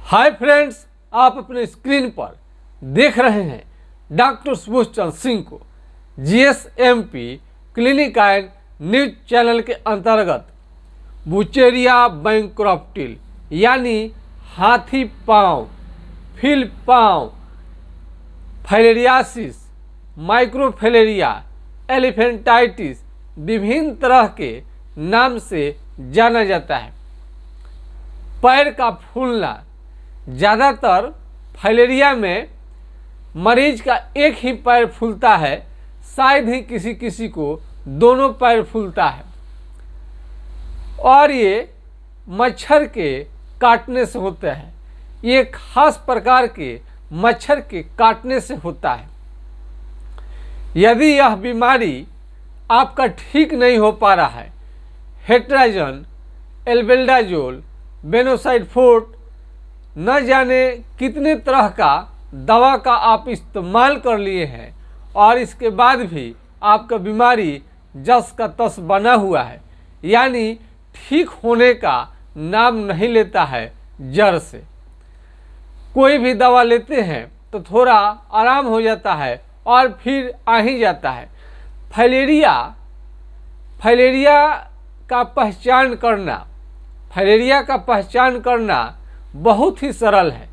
Hi friends, आप अपने screen पर देख रहे हैं डॉक्टर सुबोध चंद्र सिंह को जीएसएमपी क्लिनिक एंड न्यूज चैनल के अंतर्गत बुचेरिया बैंक्रप्टिल यानी हाथी पाँव, फिल पाँव, फाइलेरियासिस, माइक्रोफिलेरिया, एलिफेंटाइटिस विभिन्न तरह के नाम से जाना जाता है। पैर का फूलना, ज़्यादातर फाइलेरिया में मरीज का एक ही पैर फूलता है, शायद ही किसी किसी को दोनों पैर फूलता है और ये मच्छर के काटने से होता है। ये खास प्रकार के मच्छर के काटने से होता है। यदि यह बीमारी आपका ठीक नहीं हो पा रहा है, हेट्राजन, एल्बेंडाजोल, बेनोसाइड-फोर्ट, न जाने कितने तरह का दवा का आप इस्तेमाल कर लिए हैं और इसके बाद भी आपका बीमारी जस का तस बना हुआ है, यानी ठीक होने का नाम नहीं लेता है। जड़ से कोई भी दवा लेते हैं तो थोड़ा आराम हो जाता है और फिर आ ही जाता है। फाइलेरिया का पहचान करना बहुत ही सरल है।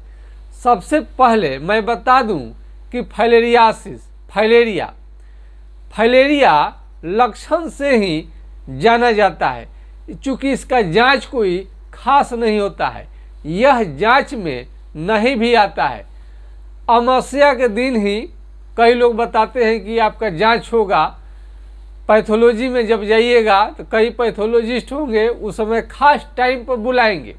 सबसे पहले मैं बता दूं कि फाइलेरिया लक्षण से ही जाना जाता है, चूँकि इसका जांच कोई खास नहीं होता है। यह जांच में नहीं भी आता है। अमावस्या के दिन ही कई लोग बताते हैं कि आपका जांच होगा। पैथोलॉजी में जब जाइएगा तो कई पैथोलॉजिस्ट होंगे, उस समय खास टाइम पर बुलाएंगे।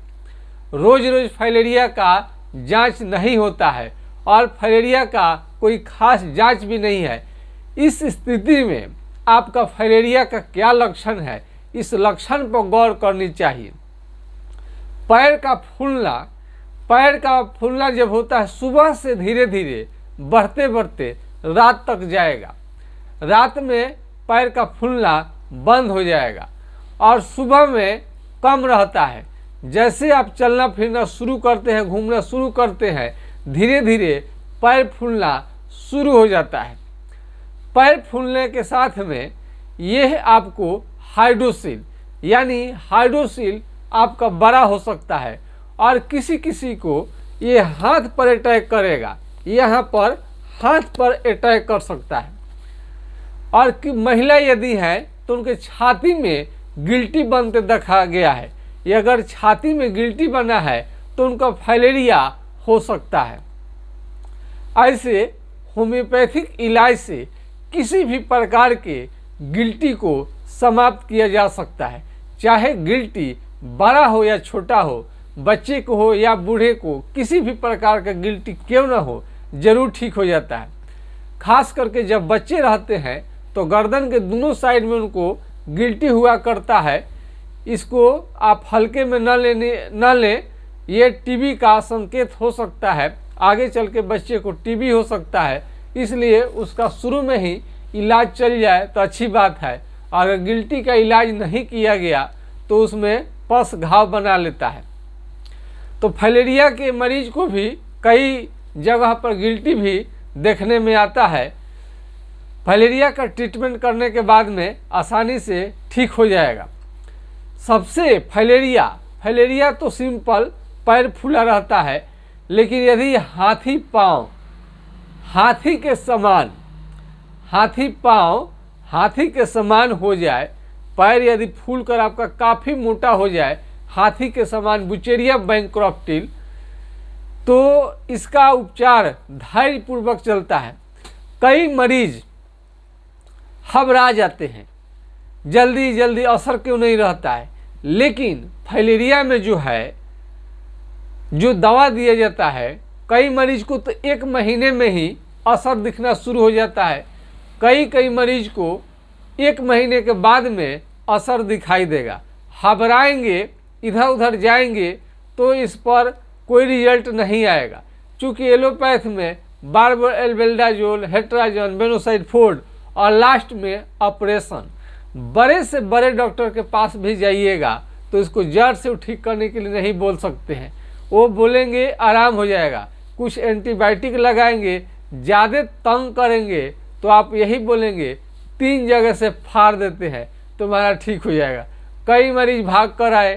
रोज़ रोज़ फाइलेरिया का जांच नहीं होता है और फाइलेरिया का कोई खास जांच भी नहीं है। इस स्थिति में आपका फाइलेरिया का क्या लक्षण है, इस लक्षण पर गौर करनी चाहिए। पैर का फूलना जब होता है, सुबह से धीरे धीरे बढ़ते बढ़ते रात तक जाएगा। रात में पैर का फूलना बंद हो जाएगा और सुबह में कम रहता है। जैसे आप चलना फिरना शुरू करते हैं, घूमना शुरू करते हैं, धीरे धीरे पैर फूलना शुरू हो जाता है। पैर फूलने के साथ में यह आपको हाइड्रोसिल आपका बड़ा हो सकता है और किसी किसी को ये हाथ पर अटैक करेगा, यहाँ पर हाथ पर अटैक कर सकता है। और कि महिला यदि है तो उनके छाती में गिल्टी बनते देखा गया है। ये अगर छाती में गिल्टी बना है तो उनका फाइलेरिया हो सकता है। ऐसे होम्योपैथिक इलाज से किसी भी प्रकार के गिल्टी को समाप्त किया जा सकता है। चाहे गिल्टी बड़ा हो या छोटा हो, बच्चे को हो या बूढ़े को, किसी भी प्रकार का गिल्टी क्यों ना हो, जरूर ठीक हो जाता है। खास करके जब बच्चे रहते हैं तो गर्दन के दोनों साइड में उनको गिल्टी हुआ करता है। इसको आप हल्के में न लें, ये टीबी का संकेत हो सकता है। आगे चल के बच्चे को टीबी हो सकता है, इसलिए उसका शुरू में ही इलाज चल जाए तो अच्छी बात है। अगर गिल्टी का इलाज नहीं किया गया तो उसमें पस घाव बना लेता है। तो फाइलेरिया के मरीज को भी कई जगह पर गिल्टी भी देखने में आता है। फाइलेरिया का ट्रीटमेंट करने के बाद में आसानी से ठीक हो जाएगा। सबसे फाइलेरिया तो सिंपल पैर फूला रहता है, लेकिन यदि हाथी पाँव हाथी के समान हो जाए, पैर यदि फूल कर आपका काफ़ी मोटा हो जाए, हाथी के समान बुचेरिया बैंक्रप्टिल, तो इसका उपचार धैर्यपूर्वक चलता है। कई मरीज घबरा जाते हैं, जल्दी असर क्यों नहीं रहता है, लेकिन फाइलेरिया में जो दवा दिया जाता है, कई मरीज को तो 1 महीने में ही असर दिखना शुरू हो जाता है। कई मरीज को 1 महीने के बाद में असर दिखाई देगा। घबराएंगे, इधर उधर जाएंगे तो इस पर कोई रिजल्ट नहीं आएगा, क्योंकि एलोपैथ में बार एल्बेंडाजोल, हेट्राजन, बेनोसाइड-फोर्ट और लास्ट में ऑपरेशन। बड़े से बड़े डॉक्टर के पास भी जाइएगा तो इसको जड़ से ठीक करने के लिए नहीं बोल सकते हैं। वो बोलेंगे आराम हो जाएगा, कुछ एंटीबायोटिक लगाएंगे, ज़्यादा तंग करेंगे तो आप यही बोलेंगे 3 जगह से फाड़ देते हैं तुम्हारा ठीक हो जाएगा। कई मरीज भाग कर आए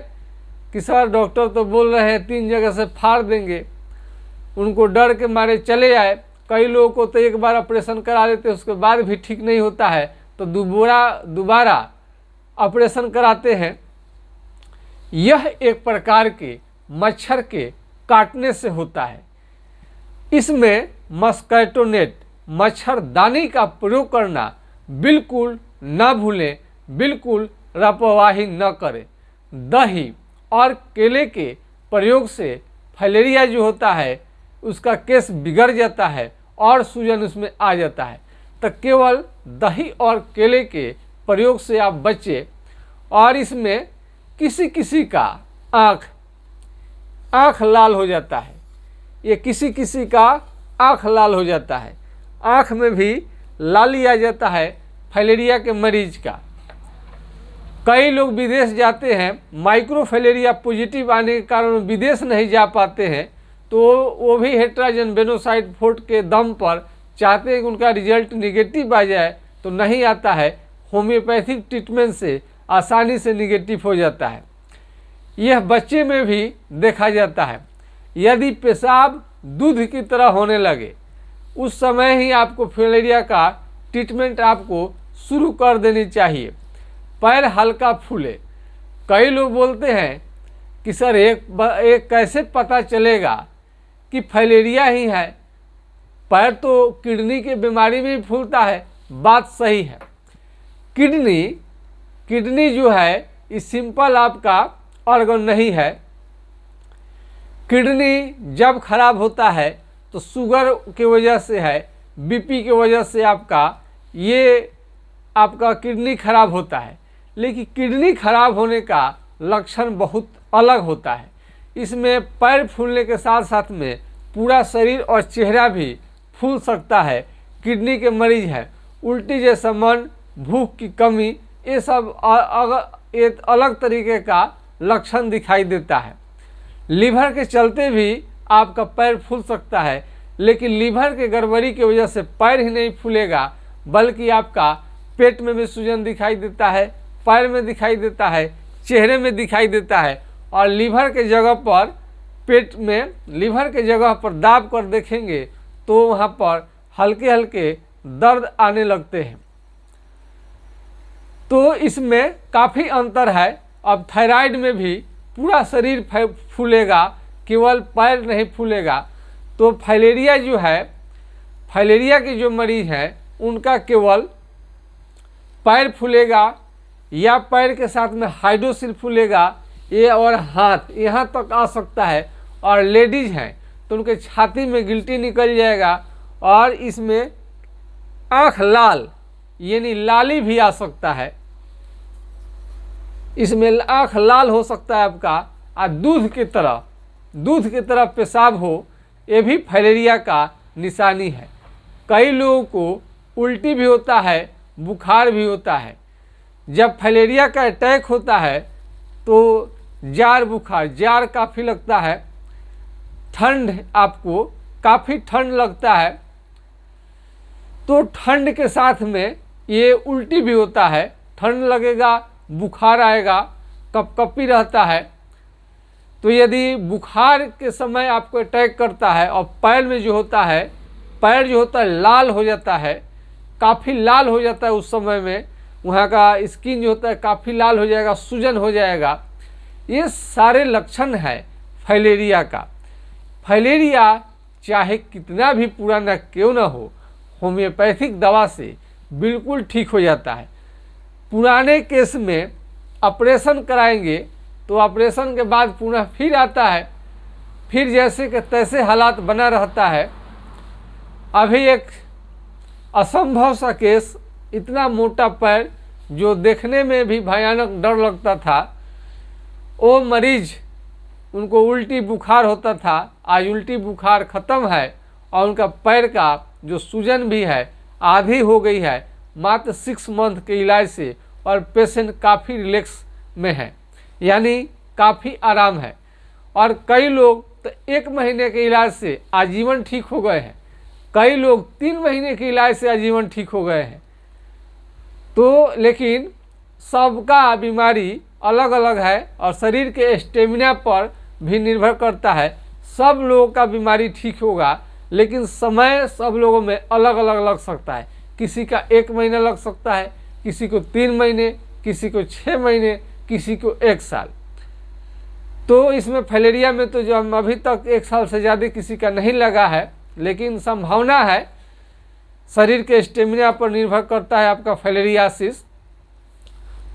कि सर डॉक्टर तो बोल रहे हैं 3 जगह से फाड़ देंगे, उनको डर के मारे चले आए। कई लोगों को तो एक बार ऑपरेशन करा लेते उसके बाद भी ठीक नहीं होता है तो दोबारा ऑपरेशन कराते हैं। यह एक प्रकार के मच्छर के काटने से होता है। इसमें मस्कीटो नेट मच्छरदानी का प्रयोग करना बिल्कुल न भूलें, बिल्कुल लापरवाही न करें। दही और केले के प्रयोग से फाइलेरिया जो होता है उसका केस बिगड़ जाता है और सूजन उसमें आ जाता है, तो केवल दही और केले के प्रयोग से आप बचें। और इसमें किसी किसी का आँख लाल हो जाता है, ये किसी किसी का आँख लाल हो जाता है, आँख में भी लाली आ जाता है फाइलेरिया के मरीज का। कई लोग विदेश जाते हैं, माइक्रोफाइलेरिया पॉजिटिव आने के कारण विदेश नहीं जा पाते हैं, तो वो भी हेट्राजन बेनोसाइड फोर्ट के दम पर चाहते हैं कि उनका रिजल्ट निगेटिव आ जाए, तो नहीं आता है। होम्योपैथिक ट्रीटमेंट से आसानी से निगेटिव हो जाता है। यह बच्चे में भी देखा जाता है। यदि पेशाब दूध की तरह होने लगे उस समय ही आपको फाइलेरिया का ट्रीटमेंट आपको शुरू कर देनी चाहिए। पैर हल्का फूले, कई लोग बोलते हैं कि सर एक कैसे पता चलेगा कि फाइलेरिया ही है, पैर तो किडनी की बीमारी में भी फूलता है। बात सही है। किडनी जो है ये सिंपल आपका ऑर्गन नहीं है। किडनी जब खराब होता है तो शुगर की वजह से है, बीपी की वजह से आपका किडनी खराब होता है। लेकिन किडनी खराब होने का लक्षण बहुत अलग होता है। इसमें पैर फूलने के साथ साथ में पूरा शरीर और चेहरा भी फूल सकता है। किडनी के मरीज हैं, उल्टी जैसा मन, भूख की कमी, ये सब एक अलग तरीके का लक्षण दिखाई देता है। लीवर के चलते भी आपका पैर फूल सकता है, लेकिन लीवर के गड़बड़ी की वजह से पैर ही नहीं फूलेगा, बल्कि आपका पेट में भी सूजन दिखाई देता है, पैर में दिखाई देता है, चेहरे में दिखाई देता है। और लीवर के जगह पर पेट में लीवर के जगह पर दाब कर देखेंगे तो वहाँ पर हल्के हल्के दर्द आने लगते हैं। तो इसमें काफ़ी अंतर है। अब थायराइड में भी पूरा शरीर फूलेगा, केवल पैर नहीं फूलेगा। तो फाइलेरिया जो है, फाइलेरिया के जो मरीज हैं उनका केवल पैर फूलेगा या पैर के साथ में हाइड्रोसिल फूलेगा, ये और हाथ यहाँ तक आ सकता है। और लेडीज हैं तो उनके छाती में गिल्टी निकल जाएगा और इसमें आँख लाल यानी लाली भी आ सकता है। इसमें आँख लाल हो सकता है आपका, और दूध की तरह पेशाब हो, ये भी फाइलेरिया का निशानी है। कई लोगों को उल्टी भी होता है, बुखार भी होता है। जब फाइलेरिया का अटैक होता है तो जाड़ काफ़ी लगता है, ठंड आपको काफ़ी ठंड लगता है। तो ठंड के साथ में ये उल्टी भी होता है, ठंड लगेगा, बुखार आएगा, कपकपी रहता है। तो यदि बुखार के समय आपको अटैक करता है और पैर में जो होता है, पैर जो होता है लाल हो जाता है, काफ़ी लाल हो जाता है, उस समय में वहाँ का स्किन जो होता है काफ़ी लाल हो जाएगा, सूजन हो जाएगा। ये सारे लक्षण है फाइलेरिया का। फाइलेरिया चाहे कितना भी पुराना क्यों ना हो, होम्योपैथिक दवा से बिल्कुल ठीक हो जाता है। पुराने केस में ऑपरेशन कराएंगे तो ऑपरेशन के बाद पुनः फिर आता है, फिर जैसे कि तैसे हालात बना रहता है। अभी एक असंभव सा केस, इतना मोटा पैर जो देखने में भी भयानक डर लगता था, वो मरीज उनको उल्टी बुखार होता था, आज उल्टी बुखार ख़त्म है और उनका पैर का जो सूजन भी है आधी हो गई है मात्र 6 मंथ के इलाज से, और पेशेंट काफ़ी रिलैक्स में है, यानी काफ़ी आराम है। और कई लोग तो 1 महीने के इलाज से आजीवन ठीक हो गए हैं, कई लोग 3 महीने के इलाज से आजीवन ठीक हो गए हैं। तो लेकिन सबका बीमारी अलग अलग है और शरीर के स्टेमिना पर भी निर्भर करता है। सब लोगों का बीमारी ठीक होगा, लेकिन समय सब लोगों में अलग अलग लग सकता है। किसी का 1 महीना लग सकता है, किसी को 3 महीने, किसी को 6 महीने, किसी को 1 साल। तो इसमें फैलेरिया में तो जो हम अभी तक 1 साल से ज़्यादा किसी का नहीं लगा है, लेकिन संभावना है। शरीर के स्टेमिना पर निर्भर करता है आपका फैलेरियासिस।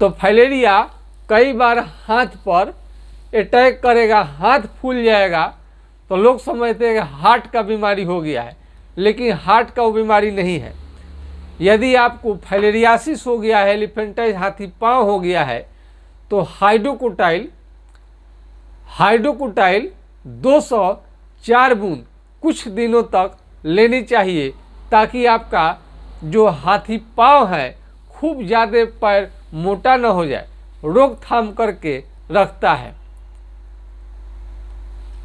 तो फैलेरिया कई बार हाथ पर अटैक करेगा, हाथ फूल जाएगा, तो लोग समझते हैं कि हार्ट का बीमारी हो गया है, लेकिन हार्ट का वो बीमारी नहीं है। यदि आपको फैलेरियासिस हो गया है, एलिफेंटाइज हाथी पाँव हो गया है, तो हाइड्रोकोटाइल 204 बूंद कुछ दिनों तक लेनी चाहिए, ताकि आपका जो हाथी पाँव है खूब ज़्यादा पैर मोटा न हो जाए, रोकथाम करके रखता है।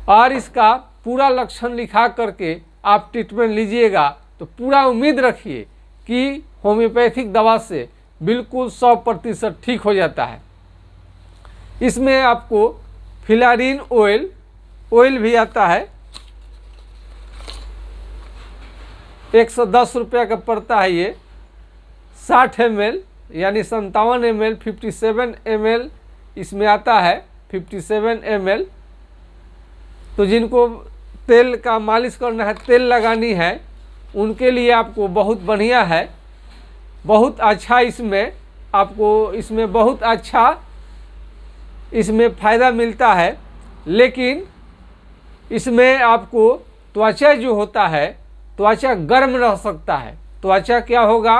और इसका पूरा लक्षण लिखा करके आप ट्रीटमेंट लीजिएगा तो पूरा उम्मीद रखिए कि होम्योपैथिक दवा से बिल्कुल 100% ठीक हो जाता है। इसमें आपको फिलारिन ऑयल भी आता है, 110 रुपये का पड़ता है। ये 60 ml यानी 57 ml, 57 ml इसमें आता है, 57 ml। तो जिनको तेल का मालिश करना है, तेल लगानी है, उनके लिए आपको बहुत बढ़िया है, बहुत अच्छा। इसमें आपको इसमें बहुत अच्छा इसमें फ़ायदा मिलता है। लेकिन इसमें आपको त्वचा जो होता है, त्वचा गर्म रह सकता है, त्वचा क्या होगा,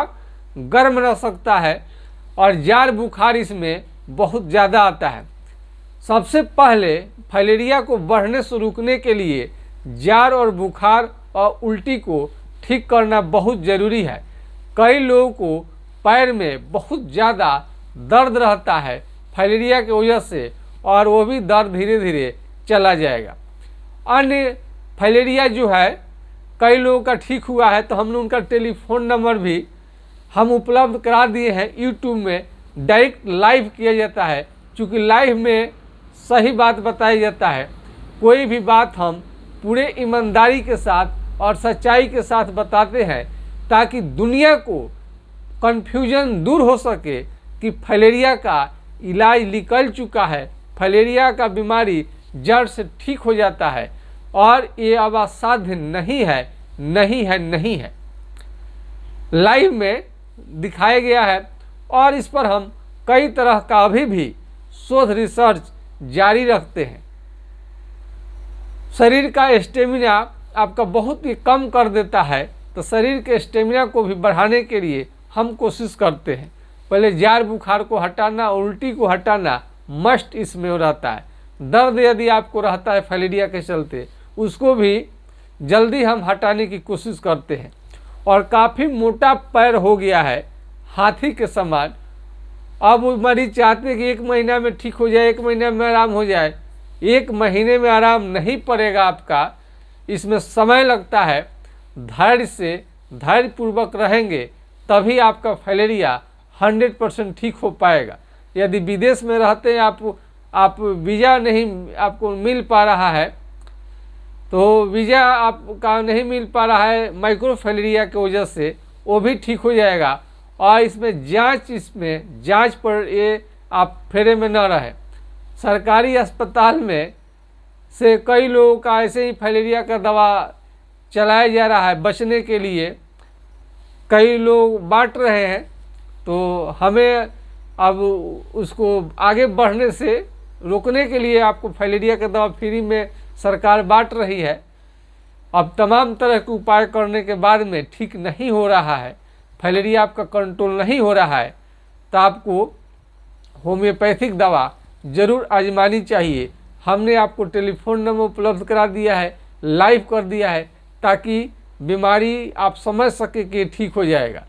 गर्म रह सकता है, और जाड़ बुखार इसमें बहुत ज़्यादा आता है। सबसे पहले फैलेरिया को बढ़ने से रुकने के लिए जाड़ और बुखार और उल्टी को ठीक करना बहुत ज़रूरी है। कई लोगों को पैर में बहुत ज़्यादा दर्द रहता है फैलेरिया की वजह से, और वो भी दर्द धीरे धीरे चला जाएगा। अन्य फैलेरिया जो है कई लोगों का ठीक हुआ है, तो हमने उनका टेलीफोन नंबर भी हम उपलब्ध करा दिए हैं। यूट्यूब में डायरेक्ट लाइव किया जाता है, क्योंकि लाइव में सही बात बताया जाता है। कोई भी बात हम पूरे ईमानदारी के साथ और सच्चाई के साथ बताते हैं, ताकि दुनिया को कन्फ्यूजन दूर हो सके कि फैलेरिया का इलाज निकल चुका है, फैलेरिया का बीमारी जड़ से ठीक हो जाता है, और ये अब असाध्य नहीं है, नहीं है, नहीं है। लाइव में दिखाया गया है, और इस पर हम कई तरह का अभी भी शोध रिसर्च जारी रखते हैं। शरीर का स्टेमिना आपका बहुत ही कम कर देता है, तो शरीर के स्टेमिना को भी बढ़ाने के लिए हम कोशिश करते हैं। पहले जाड़ बुखार को हटाना, उल्टी को हटाना मस्ट इसमें रहता है। दर्द यदि आपको रहता है फैलेरिया के चलते, उसको भी जल्दी हम हटाने की कोशिश करते हैं। और काफ़ी मोटा पैर हो गया है हाथी के समान, अब वो मरीज चाहते हैं कि 1 महीना में ठीक हो जाए, 1 महीने में आराम हो जाए। 1 महीने में आराम नहीं पड़ेगा आपका, इसमें समय लगता है। धैर्यपूर्वक रहेंगे तभी आपका फैलेरिया 100% ठीक हो पाएगा। यदि विदेश में रहते हैं आप वीज़ा नहीं आपको मिल पा रहा है, तो वीज़ा आपका नहीं मिल पा रहा है माइक्रोफैलेरिया की वजह से, वो भी ठीक हो जाएगा। और इसमें जांच पर ये आप फेरे में न रहे। सरकारी अस्पताल में से कई लोगों का ऐसे ही फैलेरिया का दवा चलाया जा रहा है, बचने के लिए कई लोग बांट रहे हैं। तो हमें अब उसको आगे बढ़ने से रोकने के लिए आपको फैलेरिया का दवा फ्री में सरकार बांट रही है। अब तमाम तरह के उपाय करने के बाद में ठीक नहीं हो रहा है, फैलेरिया आपका कंट्रोल नहीं हो रहा है, तो आपको होम्योपैथिक दवा ज़रूर आजमानी चाहिए। हमने आपको टेलीफोन नंबर उपलब्ध करा दिया है, लाइव कर दिया है, ताकि बीमारी आप समझ सके कि ठीक हो जाएगा।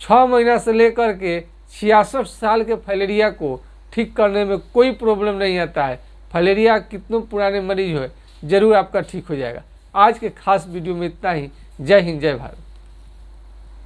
6 महीना से लेकर के 66 साल के फैलेरिया को ठीक करने में कोई प्रॉब्लम नहीं आता है। फैलेरिया कितनों पुराने मरीज हो, जरूर आपका ठीक हो जाएगा। आज के खास वीडियो में इतना ही। जय हिंद, जय भारत।